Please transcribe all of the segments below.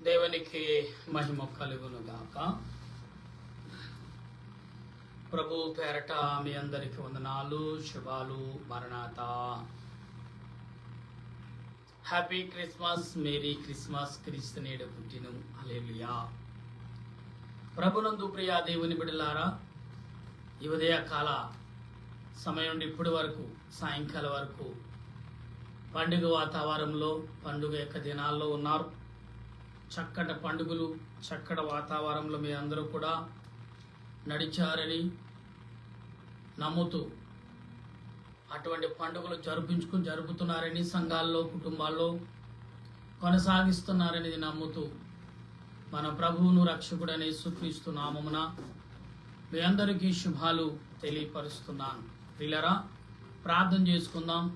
దేవునికి మహిమ కలుగును గాక. ప్రభు పేరట మీ అందరికి వందనాలు, శుభాలు. మరణాత. Happy Christmas, merry Christmas. క్రీస్తు నేడు పుట్టిను. హల్లెలూయా. ప్రభునందు ప్రియ దేవుని బిడ్డలారా, ఈ ఉదయకాల సమయం నుండి ఇప్పటి వరకు సాయంకాలం వరకు పండుగ వాతావరణంలో, పండుగ యొక్క దినాల్లో ఉన్నారు. చక్కటి పండుగలు, చక్కటి వాతావరణంలో మీ అందరూ కూడా నడిచారని నమ్ముతూ అటువంటి పండుగలు జరుపుతున్నారని, సంఘాల్లో, కుటుంబాల్లో కొనసాగిస్తున్నారని నమ్ముతూ మన ప్రభువును రక్షకుడనే యేసుక్రీస్తు నామమున మీ అందరికీ శుభాలు తెలియపరుస్తున్నాను. ప్రియులారా, ప్రార్థన చేసుకుందాం.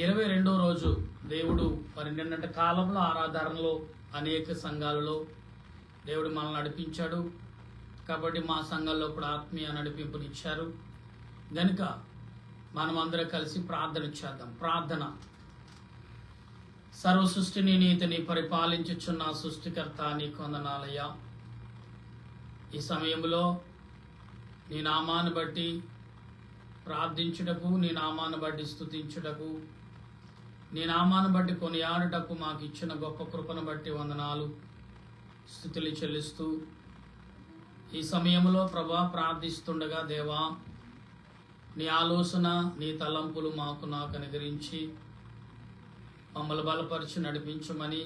22వ రోజు దేవుడు మరి నిన్నటి కాలంలో ఆరాధనలో అనేక సంఘాలలో దేవుడు మనల్ని నడిపించాడు. కాబట్టి మా సంఘాల్లో కూడా ఆత్మీయ నడిపింపునిచ్చారు. గనుక మనం అందరం కలిసి ప్రార్థన చేద్దాం. ప్రార్థన. సర్వ సృష్టిని నీతిని పరిపాలించుచున్న సృష్టికర్త నీకు వందనాలయ్యా. ఈ సమయంలో నీ నామాన్ని బట్టి ప్రార్థించుటకు, నీ నామాన్ని బట్టి స్తుతించుటకు, నీ నామాన్ని బట్టి కొనియాడుటకు మాకు ఇచ్చిన గొప్ప కృపను బట్టి వందనాలు, స్తుతులు చెల్లిస్తూ ఈ సమయంలో ప్రభా ప్రార్థిస్తుండగా దేవా, నీ ఆలోచన, నీ తలంపులు నాకు అనుగ్రహించి మమ్మల్ని బలపరిచి నడిపించమని,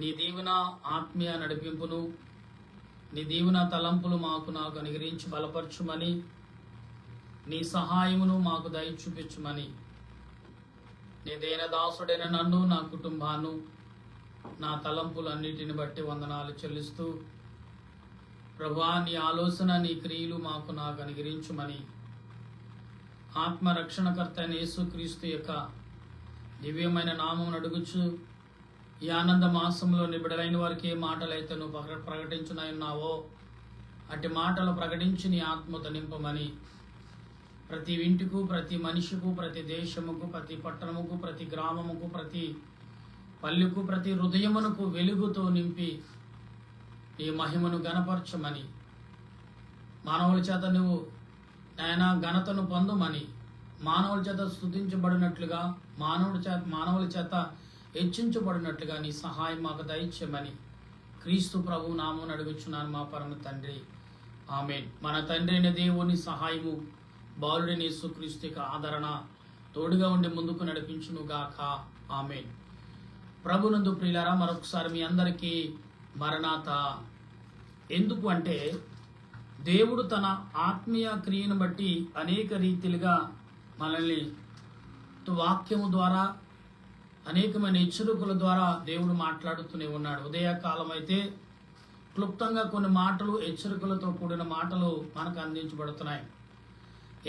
నీ దీవెన ఆత్మీయ నడిపింపును, నీ దీవెన తలంపులు నాకు అనుగ్రహించి బలపరచుమని, నీ సహాయమును మాకు దయ చూపించమని, నీ దేనదాసుడైన నన్ను, నా కుటుంబాన్ని, నా తలంపులన్నిటిని బట్టి వందనాలు చెల్లిస్తూ ప్రభువా, నీ ఆలోచన, నీ క్రియలు నాకు అనుగ్రహించుమని ఆత్మరక్షణకర్త అయిన యేసుక్రీస్తు యొక్క దివ్యమైన నామమును అడుగుచు, ఈ ఆనంద మాసంలో నిబిడలైన వారికి ఏ మాటలైతే నువ్వు ప్రకటించున్నావో అట్టి మాటలు ప్రకటించి నీ ఆత్మతో నింపమని, ప్రతి ఇంటికి, ప్రతి మనిషికు, ప్రతి దేశముకు, ప్రతి పట్టణముకు, ప్రతి గ్రామముకు, ప్రతి పల్లెకు, ప్రతి హృదయమునకు వెలుగుతో నింపి నీ మహిమను గణపరచమని, మానవుల చేత నువ్వు నాయన ఘనతను పొందమని, మానవుల చేత స్తుతించబడినట్లుగా, మానవుల చేత హెచ్చించబడినట్లుగా నీ సహాయం మాకు దయచేయమని క్రీస్తు ప్రభు నామమున అడుగుచున్నాను మా పరమ తండ్రి. ఆమేన్. మన తండ్రి అయిన దేవుని సహాయము, బాలుడైన యేసుక్రీస్తు యొక్క ఆదరణ తోడుగా ఉండి ముందుకు నడిపించును గాక. ఆమేన్. ప్రభునందు ప్రియులారా, మరొకసారి మీ అందరికీ మరణాత. ఎందుకు అంటే దేవుడు తన ఆత్మీయ క్రియను బట్టి అనేక రీతిలుగా మనల్ని వాక్యము ద్వారా, అనేకమైన హెచ్చరికల ద్వారా దేవుడు మాట్లాడుతూనే ఉన్నాడు. ఉదయకాలం అయితే క్లుప్తంగా కొన్ని మాటలు, హెచ్చరికలతో కూడిన మాటలు మనకు అందించబడుతున్నాయి.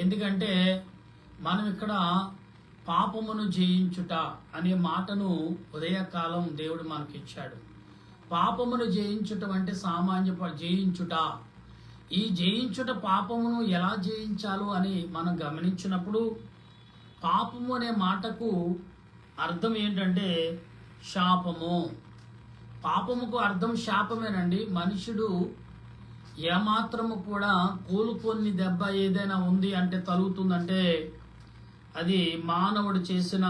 ఎందుకంటే మనం ఇక్కడ పాపమును జయించుట అనే మాటను ఉదయకాలం దేవుడు మనకి ఇచ్చాడు. పాపమును జయించుట అంటే సామాన్య జయించుట. ఈ జయించుట, పాపమును ఎలా జయించాలో అని మనం గమనించినప్పుడు, పాపము అనే మాటకు అర్థం ఏంటంటే శాపము. పాపముకు అర్థం శాపమేనండి. మనుషుడు ఏమాత్రము కూడా కోలుకొని దెబ్బ ఏదైనా ఉంది అంటే, తలుగుతుందంటే అది మానవుడు చేసిన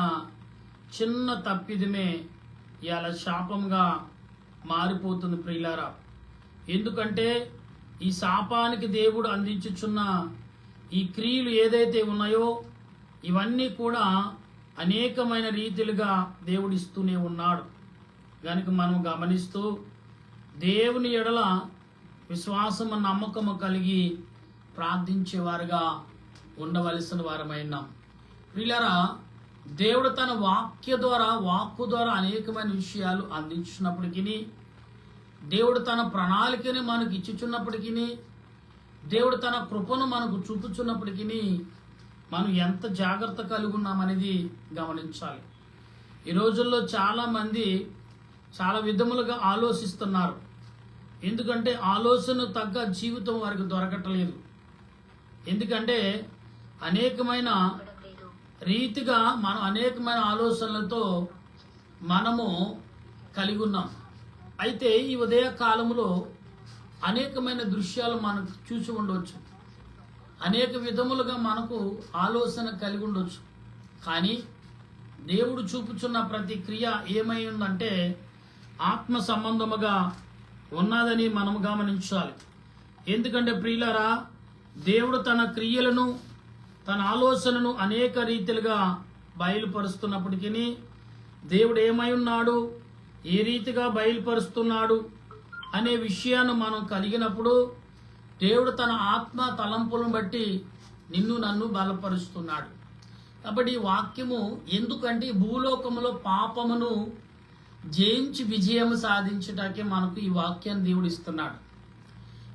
చిన్న తప్పిదమే ఇలా శాపంగా మారిపోతుంది ప్రియులారా. ఎందుకంటే ఈ శాపానికి దేవుడు అందించుచున్న ఈ క్రియలు ఏదైతే ఉన్నాయో ఇవన్నీ కూడా అనేకమైన రీతిలుగా దేవుడు ఇస్తూనే ఉన్నాడు. కనుక మనం గమనిస్తూ దేవుని ఎడల విశ్వాసము, నమ్మకము కలిగి ప్రార్థించేవారుగా ఉండవలసిన వారమైనాం. ప్రియులారా, దేవుడు తన వాక్కు ద్వారా అనేకమైన విషయాలు అందించినప్పటికీ, దేవుడు తన ప్రణాళికని మనకు ఇచ్చుచున్నప్పటికీ, దేవుడు తన కృపను మనకు చూపుచున్నప్పటికీ మనం ఎంత జాగ్రత్త కలిగి ఉన్నామనేది గమనించాలి. ఈ రోజుల్లో చాలామంది చాలా విధములుగా ఆలోచిస్తున్నారు. ఎందుకంటే ఆలోచన తగ్గ జీవితం వారికి దొరకట్లేదు. ఎందుకంటే అనేకమైన రీతిగా మనం అనేకమైన ఆలోచనలతో మనము కలిగి ఉన్నాం. అయితే ఈ ఉదయ కాలంలో అనేకమైన దృశ్యాలు మనకు చూసి ఉండవచ్చు, అనేక విధములుగా మనకు ఆలోచన కలిగి ఉండొచ్చు. కానీ దేవుడు చూపుచున్న ప్రతి క్రియ ఏమై ఉందంటే ఆత్మ సంబంధముగా ఉన్నదని మనం గమనించాలి. ఎందుకంటే ప్రియులారా, దేవుడు తన క్రియలను, తన ఆలోచనను అనేక రీతిలుగా బయలుపరుస్తున్నప్పటికీ దేవుడు ఏమై ఉన్నాడు, ఏ రీతిగా బయలుపరుస్తున్నాడు అనే విషయాన్ని మనం కలిగినప్పుడు దేవుడు తన ఆత్మ తలంపులను బట్టి నిన్ను నన్ను బలపరుస్తున్నాడు. కాబట్టి ఈ వాక్యము ఎందుకంటే భూలోకములో పాపమును జయించి విజయం సాధించటానికి మనకు ఈ వాక్యాన్ని దేవుడు ఇస్తున్నాడు.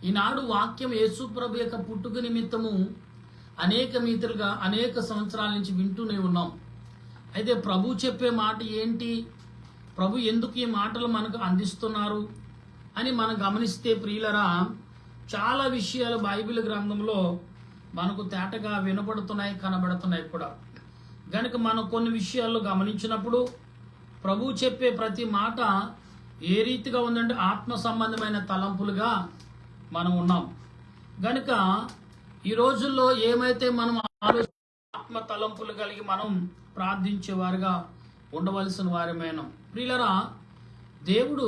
ఈనాడు వాక్యం యేసు ప్రభు యొక్క పుట్టుక నిమిత్తము అనేక మీతలుగా అనేక సంవత్సరాల నుంచి వింటూనే ఉన్నాం. అయితే ప్రభు చెప్పే మాట ఏంటి, ప్రభు ఎందుకు ఈ మాటలు మనకు అందిస్తున్నారు అని మనం గమనిస్తే ప్రియులరా, చాలా విషయాలు బైబిల్ గ్రంథంలో మనకు తేటగా వినపడుతున్నాయి, కనబడుతున్నాయి కూడా. గనుక మనం కొన్ని విషయాల్లో గమనించినప్పుడు ప్రభు చెప్పే ప్రతి మాట ఏ రీతిగా ఉందంటే ఆత్మ సంబంధమైన తలంపులుగా మనం ఉన్నాం. గనుక ఈ రోజుల్లో ఏమైతే మనం ఆత్మ తలంపులు కలిగి మనం ప్రార్థించేవారుగా ఉండవలసిన వారమైన ప్రియులరా, దేవుడు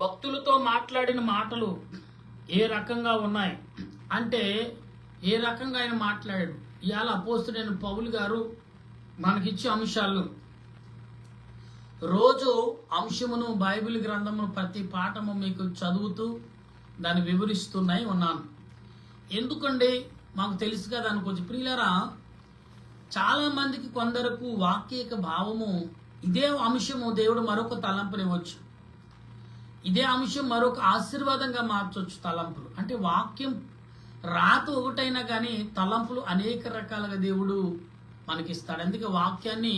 భక్తులతో మాట్లాడిన మాటలు ఏ రకంగా ఉన్నాయి అంటే ఏ రకంగా ఆయన మాట్లాడాడు. ఇవాళ అపోస్తుడైన పౌలు గారు మనకిచ్చే అంశాలు రోజు అంశమును బైబిల్ గ్రంథమును ప్రతి పాఠము మీకు చదువుతూ దాన్ని వివరిస్తున్నాయి ఉన్నాను. ఎందుకంటే మాకు తెలుసు కదా అనుకోవచ్చు ప్రియులారా, చాలా మందికి కొందరకు వాక్యక భావము ఇదే అంశము దేవుడు మరొక తలంపునివ్వచ్చు, ఇదే అంశం మరొక ఆశీర్వాదంగా మార్చవచ్చు. తలంపులు అంటే వాక్యం రాత ఒకటైనా కానీ తలంపులు అనేక రకాలుగా దేవుడు మనకిస్తాడు. అందుకే వాక్యాన్ని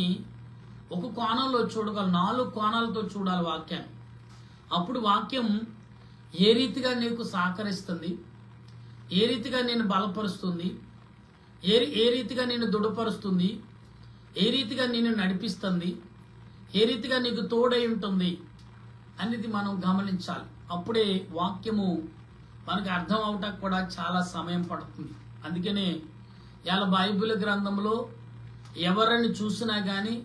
ఒక కోణంలో చూడగలరు, 4 కోణాలతో చూడాలి వాక్యాన్ని. అప్పుడు వాక్యం ఏ రీతిగా నీకు సహకరిస్తుంది, ఏ రీతిగా నేను బలపరుస్తుంది, ఏ రీతిగా నేను దృఢపరుస్తుంది, ఏ రీతిగా నేను నడిపిస్తుంది, ఏ రీతిగా నీకు తోడై ఉంటుంది అనేది మనం గమనించాలి. అప్పుడే వాక్యము మనకు అర్థం అవటానికి కూడా చాలా సమయం పడుతుంది. అందుకనే ఇవాళ బైబిల్ గ్రంథంలో ఎవరిని చూసినా కానీ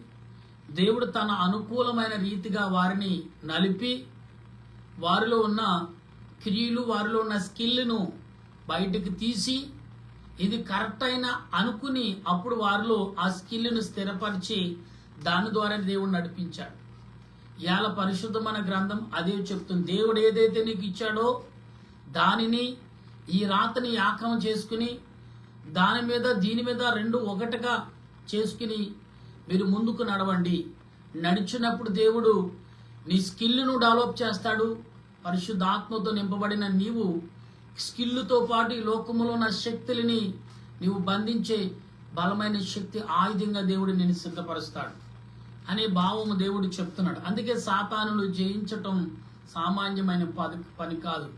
దేవుడు తన అనుకూలమైన రీతిగా వారిని నలిపి వారిలో ఉన్న క్రియలు, వారిలో ఉన్న స్కిల్ను బయటకు తీసి ఇది కరెక్ట్ అయిన అనుకుని అప్పుడు వారిలో ఆ స్కిల్ను స్థిరపరిచి దాని ద్వారా దేవుడు నడిపించాడు. ఇవాళ పరిశుద్ధమైన గ్రంథం అదే చెప్తుంది. దేవుడు ఏదైతే నీకు ఇచ్చాడో దానిని ఈ రాతని యాకం చేసుకుని దాని మీద దీని మీద 2 ఒకటిగా చేసుకుని మీరు ముందుకు నడవండి. నడిచినప్పుడు దేవుడు నీ స్కిల్ను డెవలప్ చేస్తాడు. పరిశుద్ధాత్మతో నింపబడిన నీవు స్కిల్లుతో పాటు ఈ లోకములో ఉన్న శక్తులని నీవు బంధించే బలమైన శక్తి ఆయుధంగా దేవుడు నిన్ను సిద్ధపరుస్తాడు అనే భావము దేవుడు చెప్తున్నాడు. అందుకే సాతానును జయించటం సామాన్యమైన పని కాదు.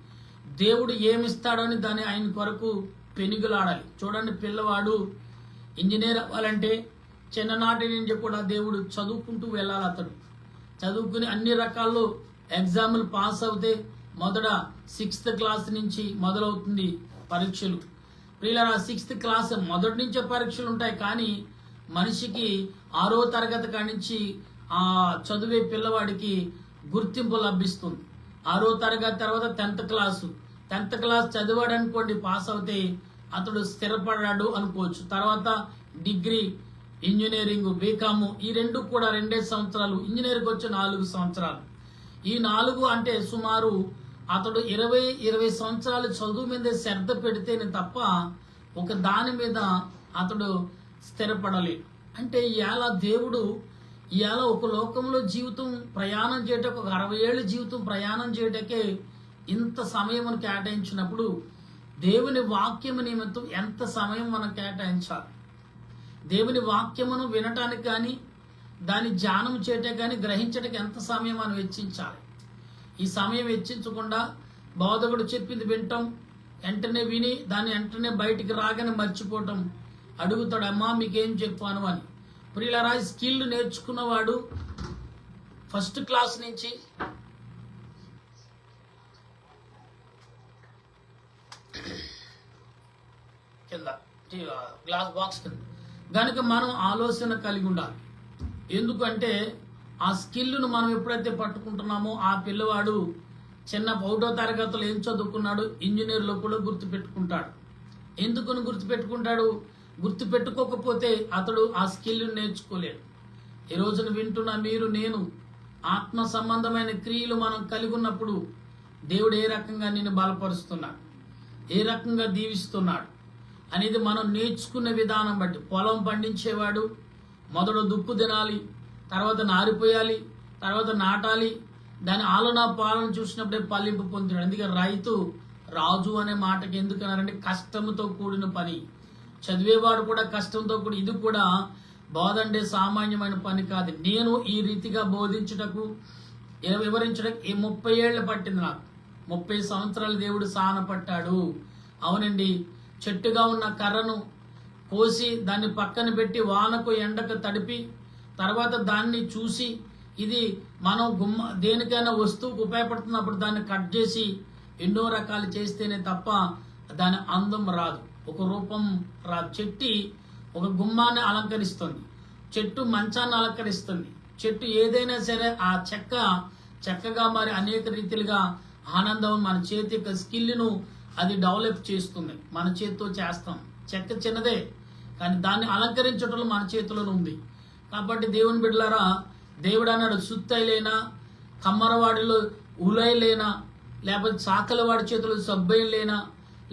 దేవుడు ఏమిస్తాడని దాన్ని ఆయన కొరకు పెనుగులాడాలి. చూడండి, పిల్లవాడు ఇంజనీర్ అవ్వాలంటే చిన్ననాటి నుంచి కూడా దేవుడు చదువుకుంటూ వెళ్ళాలి. అతడు చదువుకుని అన్ని రకాల్లో ఎగ్జామ్లు పాస్ అవుతే మొదట 6th క్లాస్ నుంచి మొదలవుతుంది పరీక్షలు. పిల్లల 6th క్లాస్ మొదటి నుంచే పరీక్షలు ఉంటాయి. కానీ మనిషికి 6వ తరగతి కానించి ఆ చదివే పిల్లవాడికి గుర్తింపు లభిస్తుంది. 6వ తరగతి తర్వాత 10th క్లాస్ చదివాడు అనుకోండి, పాస్ అవుతే అతడు స్థిరపడ్డాడు అనుకోవచ్చు. తర్వాత డిగ్రీ, ఇంజనీరింగ్, బీకామ్ ఈ 2 కూడా 2 సంవత్సరాలు, ఇంజనీరింగ్ వచ్చి 4 సంవత్సరాలు. ఈ 4 అంటే సుమారు అతడు 20 సంవత్సరాలు చదువు మీద శ్రద్ధ పెడితేనే తప్ప ఒక దాని మీద అతడు స్థిరపడలేదు. అంటే ఇవాళ దేవుడు ఇవాళ ఒక లోకంలో జీవితం ప్రయాణం చేయటకు ఒక 60 ఏళ్ళ జీవితం ప్రయాణం చేయటకే ఇంత సమయం కేటాయించినప్పుడు దేవుని వాక్యము నిమిత్తం ఎంత సమయం మనం కేటాయించాలి. దేవుని వాక్యమును వినటానికి కానీ దాన్ని ధ్యానం చేయటం కానీ గ్రహించడానికి ఎంత సమయం మనం వెచ్చించాలి. ఈ సమయం వెచ్చించకుండా బోధకుడు చెప్పింది వింటాం, వెంటనే విని దాన్ని వెంటనే బయటికి రాగానే మర్చిపోవటం. అడుగుతాడు, అమ్మా మీకేం చెప్పాను అని. ప్రియులారా, స్కిల్ నేర్చుకున్నవాడు ఫస్ట్ క్లాస్ నుంచి కింద గ్లాస్ బాక్స్ కింద కనుక మనం ఆలోచన కలిగి ఉండాలి. ఎందుకంటే ఆ స్కిల్ను మనం ఎప్పుడైతే పట్టుకుంటున్నామో ఆ పిల్లవాడు చిన్న 1వ తరగతిలో ఏం చదువుకున్నాడు, ఇంజనీర్లో కూడా గుర్తుపెట్టుకుంటాడు. ఎందుకని గుర్తుపెట్టుకుంటాడు? గుర్తుపెట్టుకోకపోతే అతడు ఆ స్కిల్ను నేర్చుకోలేడు. ఈ రోజున వింటున్న మీరు, నేను ఆత్మ సంబంధమైన క్రియలు మనం కలిగి ఉన్నప్పుడు దేవుడు ఏ రకంగా నిన్ను బలపరుస్తున్నాడు, ఏ రకంగా దీవిస్తున్నాడు అనేది మనం నేర్చుకునే విధానం బట్టి. పొలం పండించేవాడు మొదట దుక్కు తినాలి, తర్వాత నారిపోయాలి, తర్వాత నాటాలి, దాని ఆలన పాలన చూసినప్పుడే పల్లింపు పొందుతాడు. అందుకే రైతు రాజు అనే మాటకి ఎందుకన్నారంటే కష్టంతో కూడిన పని. చదివేవాడు కూడా కష్టంతో కూడి. ఇది కూడా బోధ అంటే సామాన్యమైన పని కాదు. నేను ఈ రీతిగా బోధించుటకు వివరించడానికి 30 ఏళ్ళు పట్టింది నాకు. 30 సంవత్సరాలు దేవుడు సాన పట్టాడు. అవునండి, చెట్టుగా ఉన్న కర్రను కోసి దాన్ని పక్కన పెట్టి వానకు ఎండకు తడిపి తర్వాత దాన్ని చూసి ఇది మనం దేనికైనా వస్తువుకు ఉపయోగపడుతున్నప్పుడు దాన్ని కట్ చేసి ఎన్నో రకాలు చేస్తేనే తప్ప దాని అందం రాదు, ఒక రూపం రాదు. చెట్టు ఒక గుమ్మాన్ని అలంకరిస్తుంది, చెట్టు మంచాన్ని అలంకరిస్తుంది, చెట్టు ఏదైనా సరే ఆ చెక్కగా మరి అనేక రీతిలుగా ఆనందం మన చేతి యొక్క స్కిల్ను అది డెవలప్ చేస్తుంది. మన చేతితో చేస్తాం. చెక్క చిన్నదే కానీ దాన్ని అలంకరించడం మన చేతిలోనే ఉంది. కాబట్టి దేవుని బిడ్డలారా, దేవుడు అన్నాడు సుత్తైలేనా, కమ్మరవాడిలో ఉలైలేనా, లేకపోతే సాకలవాడి చేతులు సబ్బైలేనా,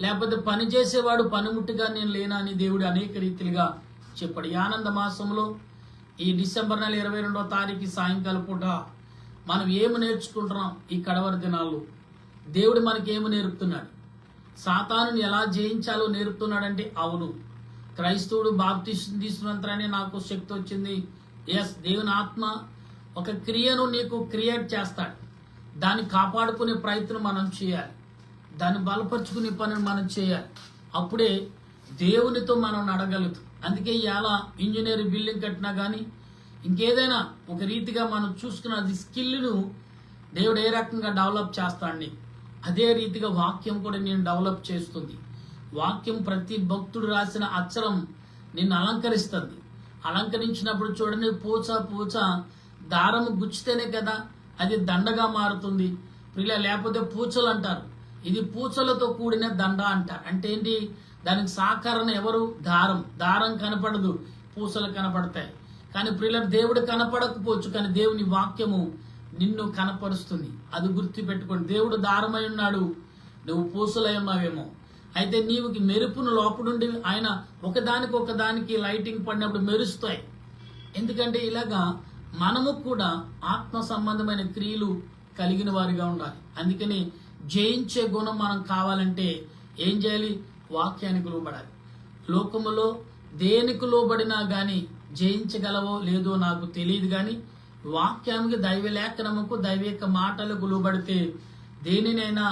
లేకపోతే పని చేసేవాడు పనిముట్టుగా నేను లేనా అని దేవుడు అనేక రీతిలుగా చెప్పాడు. ఈ ఆనంద మాసంలో ఈ డిసెంబర్ నెల 22వ తారీఖు సాయంకాలం పూట మనం ఏమి నేర్చుకుంటున్నాం? ఈ కడవరి దినాల్లో దేవుడు మనకి ఏమి నేర్పుతున్నాడు? సాతానుని ఎలా జయించాలో నేర్పుతున్నాడంటే అవును, క్రైస్తవుడు బాప్తిస్మం తీసుకున్నంతనే నాకు శక్తి వచ్చింది. ఎస్, దేవుని ఆత్మ ఒక క్రియను నీకు క్రియేట్ చేస్తాడు. దాన్ని కాపాడుకునే ప్రయత్నం మనం చేయాలి, దాన్ని బలపరుచుకునే పనిని మనం చేయాలి. అప్పుడే దేవునితో మనం నడగలుగుతాం. అందుకే ఇలా ఇంజనీర్ బిల్డింగ్ కట్టినా కానీ ఇంకేదైనా ఒక రీతిగా మనం చూసుకున్న అది స్కిల్ను దేవుడు ఏ రకంగా డెవలప్ చేస్తాడని అదే రీతిగా వాక్యం కూడా నేను డెవలప్ చేస్తుంది. వాక్యం ప్రతి భక్తుడు రాసిన అక్షరం నిన్ను అలంకరిస్తుంది. అలంకరించినప్పుడు చూడండి, పూచ దారము గుచ్చితేనే కదా అది దండగా మారుతుంది. లేకపోతే పూచలు అంటారు, ఇది పూచలతో కూడిన దండ అంటారు. అంటే ఏంటి? దానికి సాకారణ ఎవరు? దారం కనపడదు, పూసలు కనపడతాయి. కానీ దేవుడు కనపడకపోవచ్చు, కానీ దేవుని వాక్యము నిన్ను కనపరుస్తుంది. అది గుర్తుపెట్టుకోండి. దేవుడు దారమై ఉన్నాడు, నువ్వు పూసలై ఉన్నావేమో. అయితే నీవు మెరుపును లోపడుండి ఆయన ఒకదానికి లైటింగ్ పడినప్పుడు మెరుస్తాయి. ఎందుకంటే ఇలాగా మనము కూడా ఆత్మ సంబంధమైన క్రియలు కలిగిన వారిగా ఉండాలి. అందుకని జయించే గుణం మనం కావాలంటే ఏం చేయాలి? వాక్యానికి లోబడాలి. లోకములో దేనికి లోబడినా గాని జయించగలవో లేదో నాకు తెలియదు, కానీ వాక్యానికి దైవ లేఖనముకు దైవిక మాటలకు లోబడితే దేనినైనా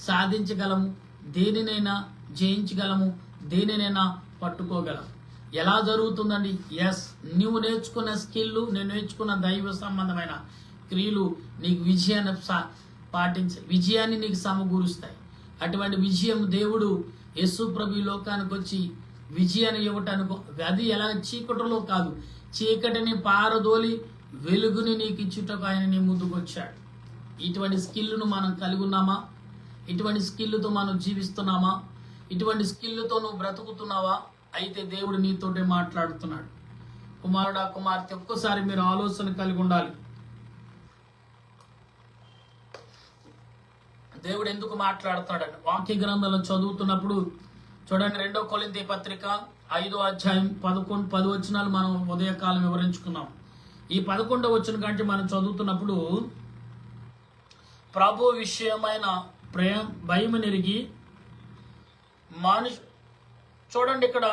సాధించగలము, దేనినైనా జయించగలము, దేనినైనా పట్టుకోగలము. ఎలా జరుగుతుందండి? ఎస్, నువ్వు నేర్చుకున్న స్కిల్, నేను నేర్చుకున్న దైవ సంబంధమైన క్రియలు నీకు విజయాన్ని నీకు సమకూరుస్తాయి. అటువంటి విజయం దేవుడు యేసు ప్రభు లోకానికి వచ్చి విజయాన్ని ఇవ్వటానికి, అది ఎలా చీకటిలో కాదు, చీకటిని పారదోలి వెలుగుని నీకు ఇచ్చుటకు ఆయన నీ ముందుకు వచ్చాడు. ఇటువంటి స్కిల్ను మనం కలిగి ఉన్నామా? ఇటువంటి స్కిల్తో మనం జీవిస్తున్నామా? ఇటువంటి స్కిల్తో నువ్వు బ్రతుకుతున్నావా? అయితే దేవుడు నీతోటే మాట్లాడుతున్నాడు. కుమారుడా, కుమార్తె, ఒక్కసారి మీరు ఆలోచన కలిగి ఉండాలి. దేవుడు ఎందుకు మాట్లాడుతున్నాడు? వాక్య గ్రంథంలో చదువుతున్నప్పుడు చూడండి, 2 కొరింథీ పత్రిక 5వ అధ్యాయం 10 వచనాలు మనం ఉదయకాలం వివరించుకున్నాం. ఈ 11వ వచనం కంటే మనం చదువుతున్నప్పుడు ప్రభు విషయమైన భయం నెరిగి చూడండి, ఇక్కడ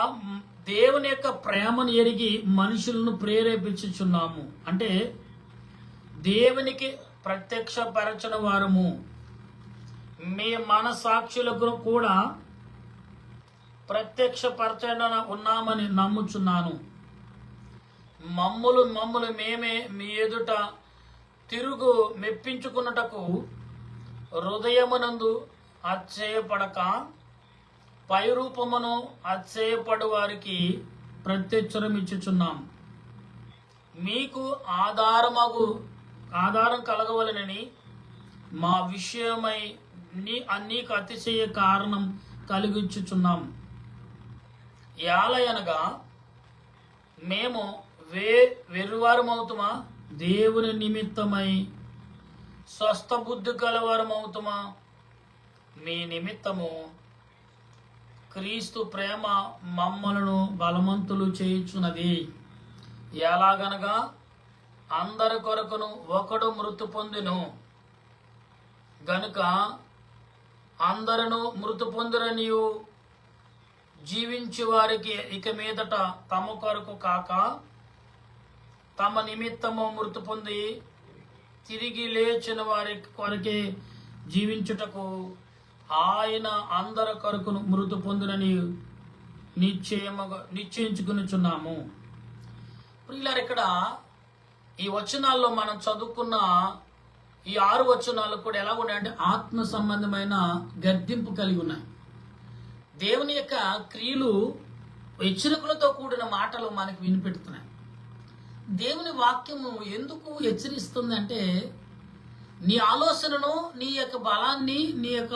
దేవుని యొక్క ప్రేమను ఎరిగి మనుషులను ప్రేరేపించుచున్నాము. అంటే దేవునికి ప్రత్యక్షపరచిన వారము, మీ మనసాక్షులకు కూడా ప్రత్యక్షపరచన ఉన్నామని నమ్ముచున్నాను. మమ్ములు మేమే మీ ఎదుట తిరుగు మెప్పించుకున్నటకు హృదయమునందు అతిశయపడక పై రూపమును అతిశయపడు వారికి ప్రత్యుత్తరం ఇచ్చుచున్నాం. మీకు ఆధారం కలగవలనని మా విషయమై నీకు అతిశయ కారణం కలిగించుచున్నాం. యాలయనగా మేము వెర్రివారమవుతుమా? దేవుని నిమిత్తమై స్వస్థ బుద్ధి గలవారమవుతుమా? మీ నిమిత్తము క్రీస్తు ప్రేమ మమ్మలను బలవంతులు చేయుచున్నది. ఎలాగనగా అందరి కొరకును ఒకడు మృతి పొందెను గనుక అందరూ మృతి పొందిరనియు, జీవించు వారికి ఇక మీదట తమ కొరకు కాక తమ నిమిత్తము మృతి పొంది తిరిగి లేచిన వారి కొరకే జీవించుటకు ఆయన అందరి కొరకును మృతి పొందినని నిశ్చయించుకునిచున్నాము. ప్రియులారా, ఇక్కడ ఈ వచనాల్లో మనం చదువుకున్న ఈ 6 వచనాలు కూడా ఎలా ఉన్నాయంటే ఆత్మ సంబంధమైన గద్దింపు కలిగి ఉన్నాయి. దేవుని యొక్క క్రియలు హెచ్చరికలతో కూడిన మాటలు మనకు వినిపెడుతున్నాయి. దేవుని వాక్యము ఎందుకు హెచ్చరిస్తుంది అంటే నీ ఆలోచనను, నీ యొక్క బలాన్ని, నీ యొక్క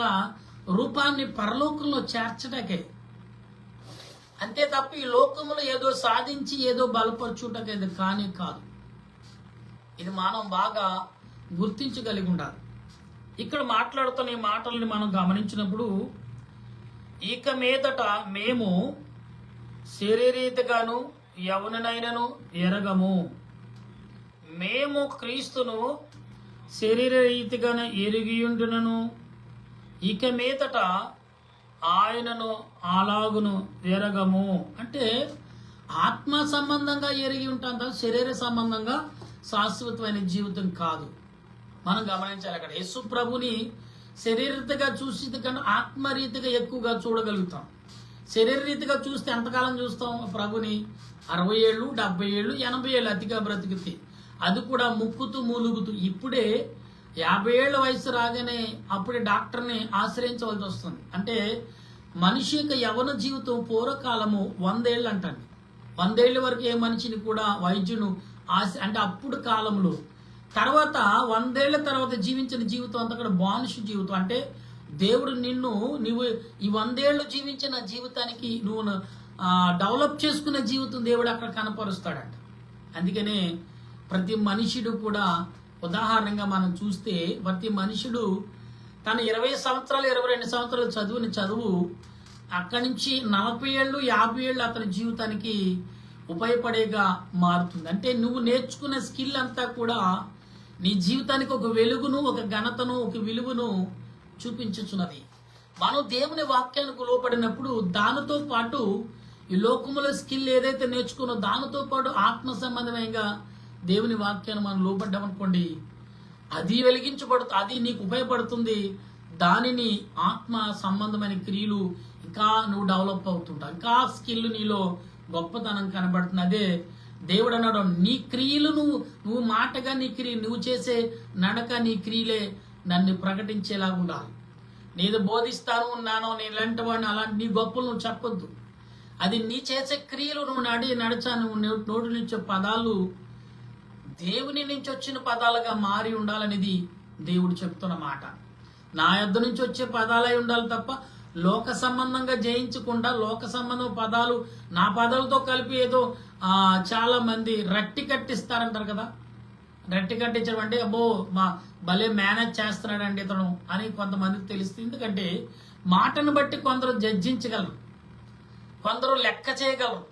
రూపాన్ని పరలోకంలో చేర్చటకే. అంతే తప్ప ఈ లోకములో ఏదో సాధించి ఏదో బలపరచుటకే కానీ కాదు. ఇది మనం బాగా గుర్తించగలిగి ఉండాలి. ఇక్కడ మాట్లాడుతున్న ఈ మాటల్ని మనం గమనించినప్పుడు ఇక మీదట మేము శరీరీతిగాను ఎవరినైనాను ఎరగము. మేము క్రీస్తును శరీరరీతిగానే ఎరిగియుండునను ఇక మీదట ఆయనను అలాగును ఎరగము. అంటే ఆత్మ సంబంధంగా ఎరిగి ఉంటాం కదా, శరీర సంబంధంగా శాశ్వతమైన జీవితం కాదు. మనం గమనించాలి. అక్కడ యేసు ప్రభుని శరీరరీతిగా చూసి కన్నా ఆత్మరీతిగా ఎక్కువగా చూడగలుగుతాం. శరీరరీతిగా చూస్తే ఎంతకాలం చూస్తాం ప్రభుని? 60 ఏళ్ళు, 70 ఏళ్ళు, 80 ఏళ్ళు అతిగా బ్రతికితే, అది కూడా ముక్కుతూ మూలుగుతూ. ఇప్పుడే 50 ఏళ్ళ వయసు రాగానే అప్పుడే డాక్టర్ని ఆశ్రయించవలసి వస్తుంది. అంటే మనిషి యొక్క యవన జీవితం పూర్వకాలము 100 ఏళ్ళు అంటండి. 100 ఏళ్ళ వరకు ఏ మనిషిని కూడా వైద్యును అంటే అప్పుడు కాలంలో. తర్వాత 100 ఏళ్ల తర్వాత జీవించిన జీవితం అంతా కూడా బానిస జీవితం. అంటే దేవుడు నువ్వు ఈ 100 ఏళ్ళు జీవించిన జీవితానికి నువ్వు డెవలప్ చేసుకునే జీవితం దేవుడు అక్కడ కనపరుస్తాడంట. అందుకనే ప్రతి మనుషుడు కూడా ఉదాహరణగా మనం చూస్తే ప్రతి మనుషుడు తన 20 సంవత్సరాలు 22 సంవత్సరాలు చదువు అక్కడి నుంచి 40 ఏళ్ళు 50 ఏళ్ళు అతని జీవితానికి ఉపయోగపడేగా మారుతుంది. అంటే నువ్వు నేర్చుకునే స్కిల్ అంతా కూడా నీ జీవితానికి ఒక వెలుగును, ఒక ఘనతను, ఒక విలువను చూపించుచున్నది. మనం దేవుని వాక్యానికి లోపడినప్పుడు దానితో పాటు ఈ లోకముల స్కిల్ ఏదైతే నేర్చుకున్నో దానితో పాటు ఆత్మ సంబంధమైన దేవుని వాక్యాన్ని మనం లోపడ్డామనుకోండి, అది వెలిగించబడుతుంది, అది నీకు ఉపయోగపడుతుంది. దానిని ఆత్మ సంబంధమైన క్రియలు ఇంకా నువ్వు డెవలప్ అవుతుంటావు, ఇంకా స్కిల్ నీలో గొప్పతనం కనబడుతుంది. అదే దేవుడు అన్నాడు, నీ క్రియలు నువ్వు మాటగా నీ క్రియ, నువ్వు చేసే నడక, నీ క్రియలే నన్ను ప్రకటించేలాగా ఉండాలి. నేను బోధిస్తాను ఉన్నాను, నేను ఇలాంటి వాడిని, అలాంటి నీ గొప్పలు నువ్వు చెప్పొద్దు. అది నీ చేసే క్రియలు, నువ్వు నడిచాను, నోటి నుంచి పదాలు దేవుని నుంచి వచ్చిన పదాలుగా మారి ఉండాలనేది దేవుడు చెప్తున్న మాట. నా యొద్ద నుంచి వచ్చే పదాలై ఉండాలి తప్ప లోక సంబంధంగా జయించకుండా లోక సంబంధం పదాలు నా పదాలతో కలిపి ఏదో చాలా మంది రట్టి కట్టిస్తారంటారు కదా. రట్టి కట్టించడం అంటే అబ్బో మా భలే మేనేజ్ చేస్తున్నాడండి ఇతను అని కొంతమందికి తెలుస్తుంది. ఎందుకంటే మాటను బట్టి కొందరు జడ్జించగలరు, కొందరు లెక్క చేయగలరు.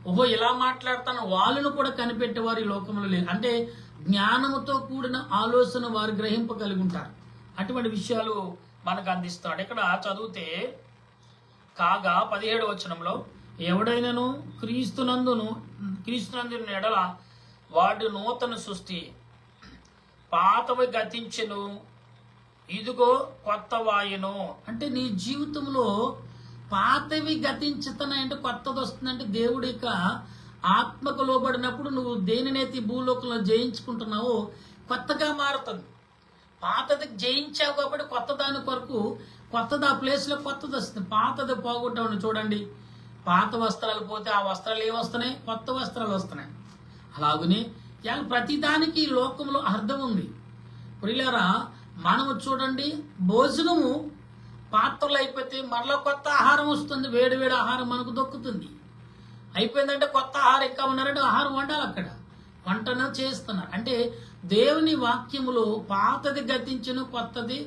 ఓహో ఇలా మాట్లాడతాను వాళ్ళను కూడా కనిపెట్టేవారు ఈ లోకంలో లేరు. అంటే జ్ఞానముతో కూడిన ఆలోచన వారు గ్రహింపగలిగి ఉంటారు. అటువంటి విషయాలు మనకు అందిస్తాడు. ఇక్కడ చదివితే కాగా 17వ వచనంలో ఎవడైనాను క్రీస్తునందును ఎడల వాడు నూతన సృష్టి, పాతవి గతించెను, ఇదిగో కొత్త వాయును. అంటే నీ జీవితంలో పాతవి గతించుతున్నాయంటే కొత్తది వస్తుందంటే దేవుడి యొక్క ఆత్మకు లోబడినప్పుడు నువ్వు దేనినైతే భూలోకంలో జయించుకుంటున్నావో కొత్తగా మారుతుంది. పాతది జయించావు కాబట్టి కొత్త దాని కొరకు కొత్తది ఆ ప్లేస్లో కొత్తది వస్తుంది. పాతది పోగొట్టామని చూడండి, పాత వస్త్రాలు పోతే ఆ వస్త్రాలు ఏమొస్తున్నాయి? కొత్త వస్త్రాలు వస్తున్నాయి. అలాగనే ఇవాళ ప్రతిదానికి ఈ లోకంలో అర్థం ఉంది. ప్రియులారా, మనము చూడండి, భోజనము పాత్రలు అయిపోతే మరలా కొత్త ఆహారం వస్తుంది. వేడి వేడి ఆహారం మనకు దొక్కుతుంది. అయిపోయిందంటే కొత్త ఆహారం ఇంకా ఉన్నారంటే ఆహారం వండాలి. అక్కడ వంటన చేస్తున్నారు. అంటే దేవుని వాక్యములో పాతది గతించును, కొత్తది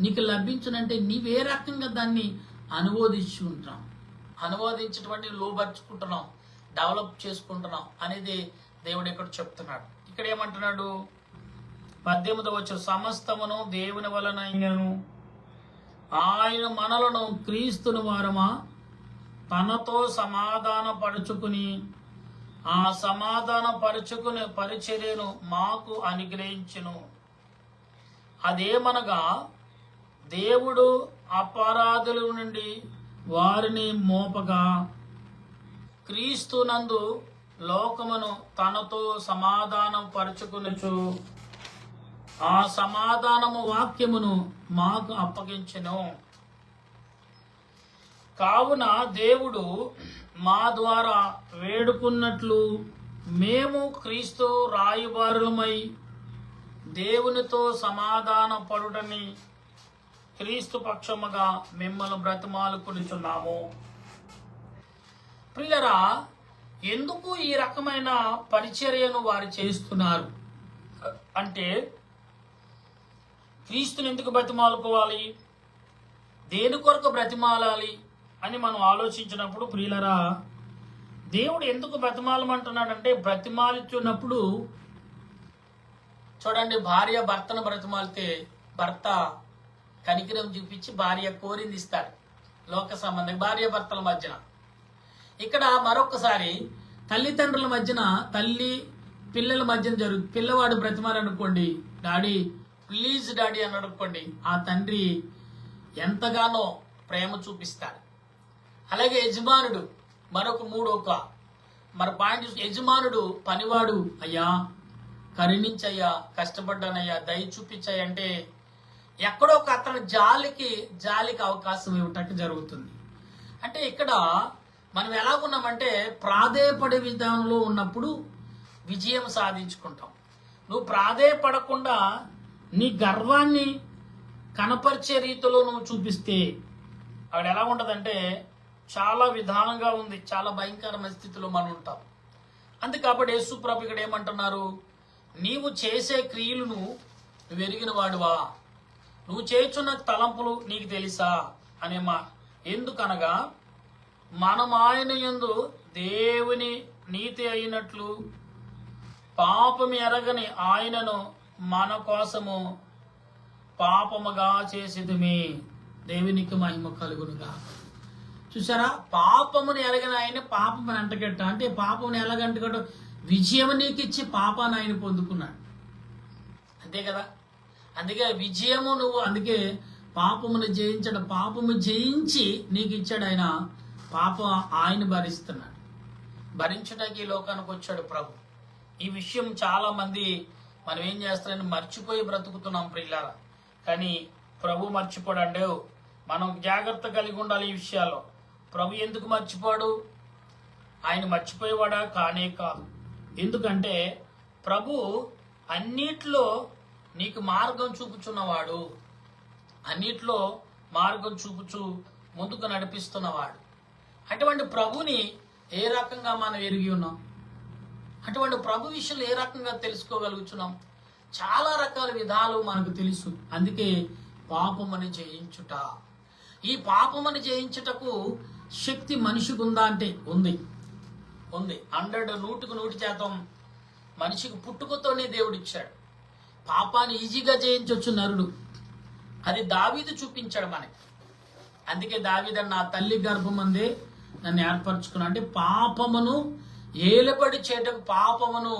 నీకు లభించునంటే నీవే రకంగా దాన్ని అనువదించుకుంటున్నాం, అనువదించినటువంటి లోబర్చుకుంటున్నాం, డెవలప్ చేసుకుంటున్నాం అనేది దేవుడు ఇక్కడ చెప్తున్నాడు. ఇక్కడ ఏమంటున్నాడు? 18వ వచనం, సమస్తమును దేవుని వలనైనను ఆయన మనలను క్రీస్తుని వారమా తనతో సమాధాన పరుచుకుని ఆ సమాధాన పరుచుకునే పరిచర్యను మాకు అనుగ్రహించును. అదేమనగా దేవుడు అపరాధుల నుండి వారిని మోపగా క్రీస్తునందు లోకమును తనతో సమాధానం పరుచుకునుచు ఆ సమాధానము వాక్యమును మాకు అప్పగించెను. కావున దేవుడు మా ద్వారా వేడుకున్నట్లు మేము క్రీస్తు రాయబారులమై దేవునితో సమాధాన పడుటని క్రీస్తు పక్షముగా మిమ్మల్ని బ్రతిమాలుకొనుచున్నాము. ప్రియులారా, ఎందుకు ఈ రకమైన పరిచర్యను వారు చేస్తున్నారు అంటే, క్రీస్తుని ఎందుకు బ్రతిమాలుకోవాలి, దేని కొరకు బ్రతిమాలాలి అని మనం ఆలోచించినప్పుడు, ప్రియులరా, దేవుడు ఎందుకు బ్రతిమాలమంటున్నాడంటే, బ్రతిమాలుచున్నప్పుడు చూడండి, భార్య భర్తను బ్రతిమాలితే భర్త కనికరం చూపించి భార్య కోరింది ఇస్తాడు. లోక సంబంధం భార్య భర్తల మధ్యన. ఇక్కడ మరొకసారి తల్లిదండ్రుల మధ్యన, తల్లి పిల్లల మధ్యన జరుగుతుంది. పిల్లవాడు బ్రతిమాలనుకోండి, డాడీ ప్లీజ్ డాడీ అని అనుకోండి, ఆ తండ్రి ఎంతగానో ప్రేమ చూపిస్తాడు. అలాగే యజమానుడు మరి పాయింట్, యజమానుడు పనివాడు, అయ్యా కరుణించయ్యా, కష్టపడ్డానయ్యా, దయ చూపించాయి అంటే ఎక్కడో ఒక అతని జాలికి అవకాశం ఇవ్వటం జరుగుతుంది. అంటే ఇక్కడ మనం ఎలాగున్నామంటే, ప్రాధేయపడే విధానంలో ఉన్నప్పుడు విజయం సాధించుకుంటాం. నువ్వు ప్రాధేయపడకుండా నీ గర్వాన్ని కనపరిచే రీతిలో నువ్వు చూపిస్తే అక్కడ ఎలా ఉంటుందంటే చాలా విధానంగా ఉంది, చాలా భయంకరమైన స్థితిలో మనం ఉంటాం. అందుకాబట్టి యేసు ప్రభు ఇక్కడ ఏమంటున్నారు? నీవు చేసే క్రియలను నువ్వు ఎరిగిన వాడువా, నువ్వు చేస్తున్న తలంపులు నీకు తెలుసా అనే మా. ఎందుకనగా మనం ఆయన యందు దేవుని నీతి అయినట్లు పాపం ఎరగని ఆయనను మన కోసము పాపముగా చేసేదిమే. దేవునికి మహిమ కలుగునుగా. చూసారా, పాపముని ఎరగని ఆయన పాపముని అంటగట్ట. అంటే పాపముని ఎలాగంటగట్ట? విజయం నీకు ఇచ్చి పాపాన్ని ఆయన పొందుకున్నాడు, అంతే కదా. అందుకే విజయము నువ్వు, అందుకే పాపమును జయించడం, పాపము జయించి నీకు ఇచ్చాడు ఆయన. పాపం ఆయన భరిస్తున్నాడు, భరించడానికి ఈ లోకానికి వచ్చాడు ప్రభు. ఈ విషయం చాలా మంది మనం ఏం చేస్తారని మర్చిపోయి బ్రతుకుతున్నాం ప్రియులారా. కానీ ప్రభు మర్చిపోడండి. మనం జాగ్రత్త కలిగి ఉండాలి ఈ విషయాల్లో. ప్రభు ఎందుకు మర్చిపోడు? ఆయన మర్చిపోయేవాడా? కానే కాదు. ఎందుకంటే ప్రభు అన్నిట్లో నీకు మార్గం చూపుచున్నవాడు, అన్నిట్లో మార్గం చూపుచు ముందుకు నడిపిస్తున్నవాడు. అటువంటి ప్రభుని ఏ రకంగా మనం ఎరిగి ఉన్నాం? అటువంటి ప్రభు విషయంలో ఏ రకంగా తెలుసుకోగలుగుతున్నాం? చాలా రకాల విధాలు మనకు తెలుసు. అందుకే పాపమని జయించుట. ఈ పాపమని జయించుటకు శక్తి మనిషికి ఉందా అంటే ఉంది. 100% మనిషికి పుట్టుకతోనే దేవుడు ఇచ్చాడు. పాపాన్ని ఈజీగా జయించవచ్చు నరుడు. అది దావీదు చూపించాడు మనకి. అందుకే దావీదు నా తల్లి గర్భమందే నన్ను ఏర్పరచుకున్నా. అంటే పాపమును ఏలుబడి చేయటకు, పాపమును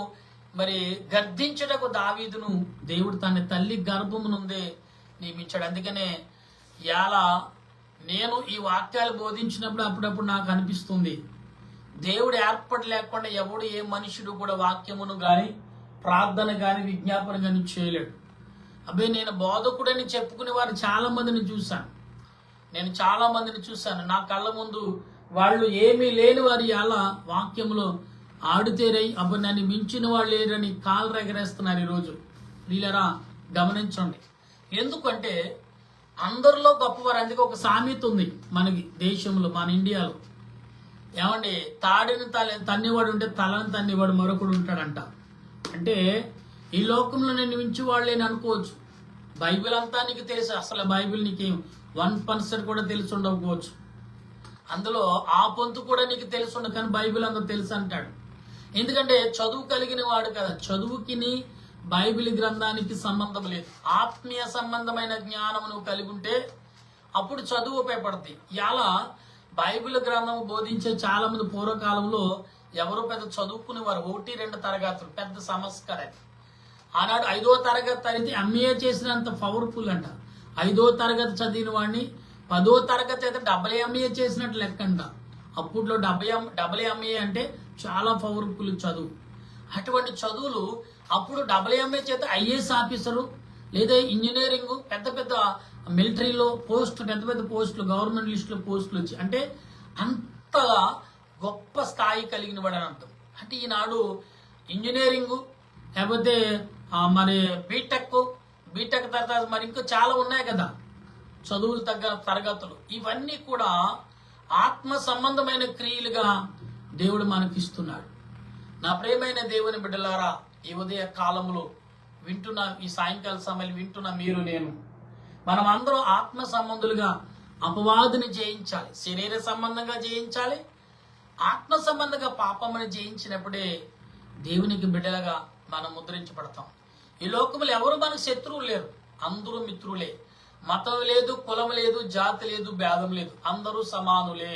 మరి గర్దించటకు దావీదును దేవుడు తన తల్లి గర్భమునుందే నియమించాడు. అందుకనే ఇలా నేను ఈ వాక్యాలు బోధించినప్పుడు అప్పుడప్పుడు నాకు అనిపిస్తుంది, దేవుడు ఏర్పాటు లేకుండా ఎవడు ఏ మనుషుడు కూడా వాక్యమును గాని ప్రార్థన కానీ విజ్ఞాపన కానీ చేయలేడు. అబ్బాయి నేను బోధకుడని చెప్పుకునే వారు చాలా మందిని చూశాను. నా కళ్ళ ముందు వాళ్ళు ఏమీ లేని వారి అలా వాక్యంలో ఆడుతేరై అబ్బా నన్ను మించిన వాళ్ళు లేరని కాళ్ళు ఎగరేస్తున్నారు ఈరోజు. వీళ్ళరా గమనించండి. ఎందుకంటే అందరిలో గొప్పవారు. అందుకే ఒక సామెత ఉంది మనకి దేశంలో, మన ఇండియాలో. ఏమండి, తాడిని తన్నివాడు ఉంటే తలని తన్నివాడు మరొకడు ఉంటాడంట. అంటే ఈ లోకంలో నేను మించి వాళ్ళని అనుకోవచ్చు. బైబిల్ అంతా నీకు తెలుసు, అసలు బైబిల్ నీకేం 1% కూడా తెలిసి ఉండకపోవచ్చు. అందులో ఆ పొంతు కూడా నీకు తెలిసి ఉండదు, కానీ బైబిల్ అంతా తెలుసు అంటాడు. ఎందుకంటే చదువు కలిగిన వాడు కదా. చదువుకిని బైబిల్ గ్రంథానికి సంబంధం లేదు. ఆత్మీయ సంబంధమైన జ్ఞానం నువ్వు కలిగి ఉంటే అప్పుడు చదువు ఉపయోగపడుతుంది. ఇలా బైబిల్ గ్రంథం బోధించే చాలా మంది పూర్వకాలంలో ఎవరో పెద్ద చదువుకునేవారు, 1-2 తరగతులు, పెద్ద సమస్య కదా. ఆనాడు 5వ తరగతి తరగతి ఎంఏ చేసినంత పవర్ఫుల్ అంట. 5వ తరగతి చదివిన వాడిని 10వ తరగతి అయితే డబుల్ ఎంఏ చేసినట్టు లెక్కంట. అప్పట్లో డబుల్ ఎంఏ అంటే చాలా పవర్ఫుల్ చదువు. అటువంటి చదువులు అప్పుడు డబుల్ ఎంఏ చేత ఐఏఎస్ ఆఫీసరు లేదా ఇంజనీరింగ్, పెద్ద పెద్ద మిలిటరీలో పోస్ట్, పెద్ద పెద్ద పోస్టులు, గవర్నమెంట్ లిస్టులో పోస్టులు వచ్చి, అంటే అంతగా గొప్ప స్థాయి కలిగిన వాడు అని అర్థం. అంటే ఈనాడు ఇంజనీరింగ్ లేకపోతే మరి బీటెక్ తర్వాత మరి ఇంకా చాలా ఉన్నాయి కదా చదువులు తగ్గ తరగతులు. ఇవన్నీ కూడా ఆత్మ సంబంధమైన క్రియలుగా దేవుడు మనకిస్తున్నాడు. నా ప్రియమైన దేవుని బిడ్డలారా, ఈ ఉదయ కాలంలో వింటున్న, ఈ సాయంకాల సమయం వింటున్న మీరు నేను, మనం అందరం ఆత్మ సంబంధులుగా అపవాదిని జయించాలి. శరీర సంబంధంగా జయించాలి. ఆత్మ సంబంధంగా పాపముని జయించినప్పుడే దేవునికి బిడ్డలుగా మనం ముద్రించబడతాం. ఈ లోకములు ఎవరు మనకు శత్రువులు లేరు, అందరూ మిత్రులే. మతం లేదు, కులం లేదు, జాతి లేదు, భేదం లేదు, అందరూ సమానులే.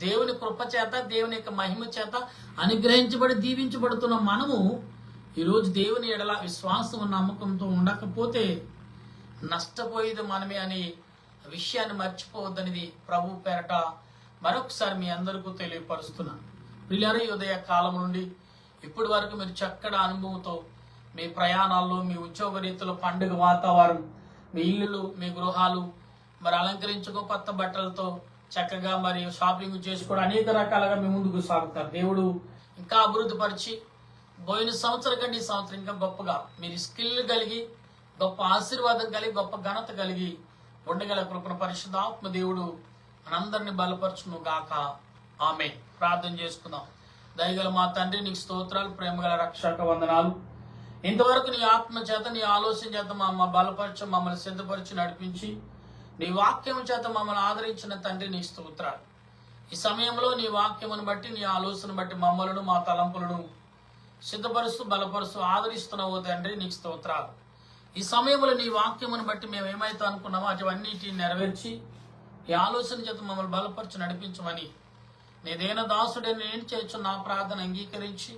దేవుని కృప చేత, దేవుని యొక్క మహిమ చేత అనుగ్రహించబడి దీవించబడుతున్న మనము ఈరోజు దేవుని ఎడల విశ్వాసం నమ్మకంతో ఉండకపోతే నష్టపోయేది మనమే అనే విషయాన్ని మర్చిపోవద్దనిది ప్రభు పేరట మరొకసారి మీ అందరికీ తెలియపరుస్తున్నాను. పిల్లలు, ఉదయ కాలం నుండి ఇప్పటి వరకు మీరు చక్కటి అనుభవంతో మీ ప్రయాణాల్లో, మీ ఉద్యోగ రీతిలో, పండుగ వాతావరణం, మీ ఇల్లులు, మీ గృహాలు మరి అలంకరించుకో, కొత్త బట్టలతో చక్కగా మరి షాపింగ్ చేసుకోవడం, అనేక రకాలుగా మీ ముందుకు సాగుతారు. దేవుడు ఇంకా అభివృద్ధి పరిచి పోయిన సంవత్సరం కంటే ఈ సంవత్సరం ఇంకా గొప్పగా మీరు స్కిల్ కలిగి, గొప్ప ఆశీర్వాదం కలిగి, గొప్ప ఘనత కలిగి ఉండగల కృపణ పరిశుద్ధ ఆత్మ దేవుడు మనందరినీ బలపరచును గాక. ఆమేన్. ప్రార్థన చేసుకుందాం. దయగల మా తండ్రి, నీకు స్తోత్రాలు, ప్రేమగల రక్షక వందనాలు. ఇంతవరకు నీ ఆత్మ చేత, నీ ఆలోచన చేత మమ్మల్ని బలపరచు, మమ్మల్ని సిద్ధపరిచి నడిపించి, నీ వాక్యం చేత మమ్మల్ని ఆదరించిన తండ్రి నీకు స్తోత్రాలు. ఈ సమయంలో నీ వాక్యమును బట్టి, నీ ఆలోచన బట్టి మమ్మలను, మా తలంపులను సిద్ధపరుస్తూ, బలపరుస్తూ ఆదరిస్తున్నావు తండ్రి, నీకు స్తోత్రాలు. ఈ సమయంలో నీ వాక్యమును బట్టి మేము ఏమైతే అనుకున్నామో అటువన్నిటిని నెరవేర్చి, ఈ ఆలోచన చేత మమ్మల్ని బలపరచు నడిపించమని నీ దేన దాసుడని నేను చేయొచ్చు నా ప్రార్థన అంగీకరించి,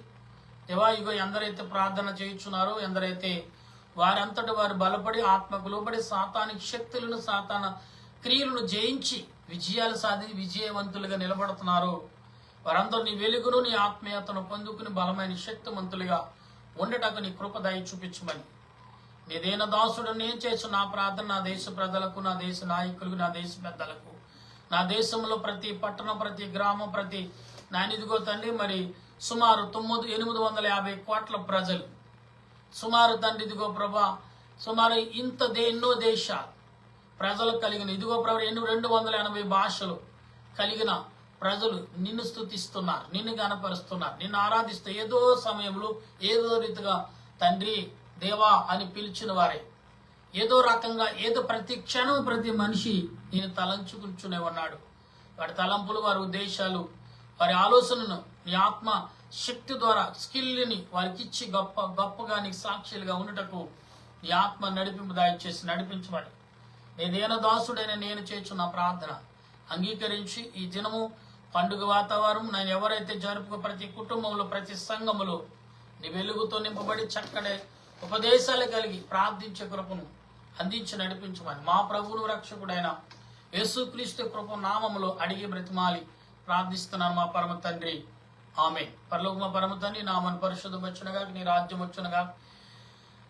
దేవా ఇగో ఎందరైతే ప్రార్థన చేయుచున్నారో, ఎందరైతే వారంతటి వారు బలపడి, ఆత్మకు లోబడి సాతానిక శక్తులను, సాతాన క్రియలను జయించి విజయాలు సాధించి విజయవంతులుగా నిలబడుతున్నారో, వారందరూ నీ వెలుగును, నీ ఆత్మీయతను పొందుకుని బలమైన శక్తివంతులుగా ఉండటకు నీ కృప దయ చూపించమని నీ దేన దాసుడు నేను చేసు నా ప్రార్థన నా దేశ ప్రజలకు, నా దేశ నాయకులకు, నా దేశ పెద్దలకు, నా దేశంలో ప్రతి పట్టణం, ప్రతి గ్రామం, ప్రతి నానిదిగో తండ్రి మరి సుమారు 850 కోట్ల ప్రజలు, సుమారు తండ్రి ఇదిగో ప్రభా, సుమారు ఎన్నో దేశాలు ప్రజలు కలిగిన ఇదిగో ప్రభా 280 భాషలు కలిగిన ప్రజలు నిన్ను స్తుతిస్తున్నారు, నిన్ను గణపరుస్తున్నారు, నిన్ను ఆరాధిస్తూ ఏదో సమయంలో ఏదో రీతిగా తండ్రి దేవా అని పిలిచిన వారే, ఏదో రకంగా ఏదో ప్రతి క్షణం ప్రతి మనిషి నేను తలంచుకుంటూనే ఉన్నాడు. వారి తలంపులు, వారి ఉద్దేశాలు, వారి ఆలోచనను నీ ఆత్మ శక్తి ద్వారా స్కిల్ని వారికి ఇచ్చి గొప్పగా నీకు సాక్షులుగా ఉండటకు నీ ఆత్మ నడిపింపు దయచేసి నడిపించమని నేదేన దాసుడైన నేను చేస్తున్న ప్రార్థన అంగీకరించి ఈ దినము పండుగ వాతావరణం నేను ఎవరైతే జరుపుకో ప్రతి కుటుంబంలో, ప్రతి సంఘములో నీ వెలుగుతో నింపబడి చక్కటి ఉపదేశాలు కలిగి ప్రార్థించే కృపను అందించి నడిపించమని మా ప్రభువును రక్షకుడైన యేసుక్రీస్తు కృప నామములో అడిగి బ్రతిమాలి ప్రార్థిస్తున్నాను మా పరమ తండ్రి. ఆమె. పరలోకమ పరమ తండ్రి, నామన పరిశుద్ధమొచ్చునుగా, నీ రాజ్యం వచ్చునుగా,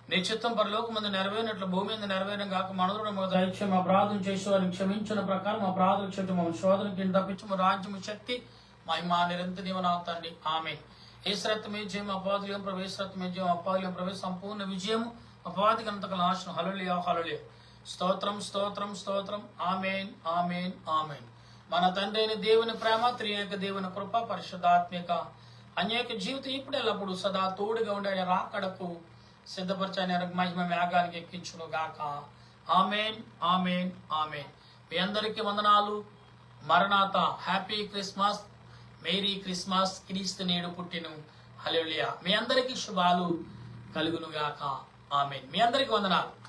నీ చిత్తం పరలోకమందు నెరవేరినట్లు భూమి మీద నెరవేరిన గాక. మనదుడు దయచేసి మా ప్రార్థన చేసి వారిని క్షమించిన ప్రకారం మా ప్రార్థన క్షమించు, మా శోధనకి తప్పించు, మా రాజ్యము శక్తి మహిమ నిరంతర దీవెనవుతండి. ఆమె. ఏశ్రత్వమే జయం, అపాదుల్యం ప్రవేశరత్వమే జయం, అపాదుల్యం ప్రవేశ సంపూర్ణ విజయము, అపాది గంతక నాశనం. హల్లెలూయా హల్లెలూయా. స్తోత్రం స్తోత్రం స్తోత్రం. ఆమేన్ ఆమేన్ ఆమేన్. మన తండ్రి అయిన దేవుని ప్రేమ, త్రియేక దేవుని కృప, పరిశుద్ధాత్మిక అనేక జీవితం ఇప్పుడు ఎల్లప్పుడు సదా తోడుగా ఉండే రాకడకు సిద్ధపరచని మహిమ మేఘానికి ఎక్కించును గాక. ఆమేన్ ఆమేన్ ఆమేన్. మీ అందరికీ వందనాలు. మరణాత. Happy Christmas, merry Christmas. క్రీస్తు నేడు పుట్టిను. హల్లెలూయా. మీ అందరికీ శుభాలు కలుగును గాక. ఆమేన్. మీ అందరికీ వందనాలు.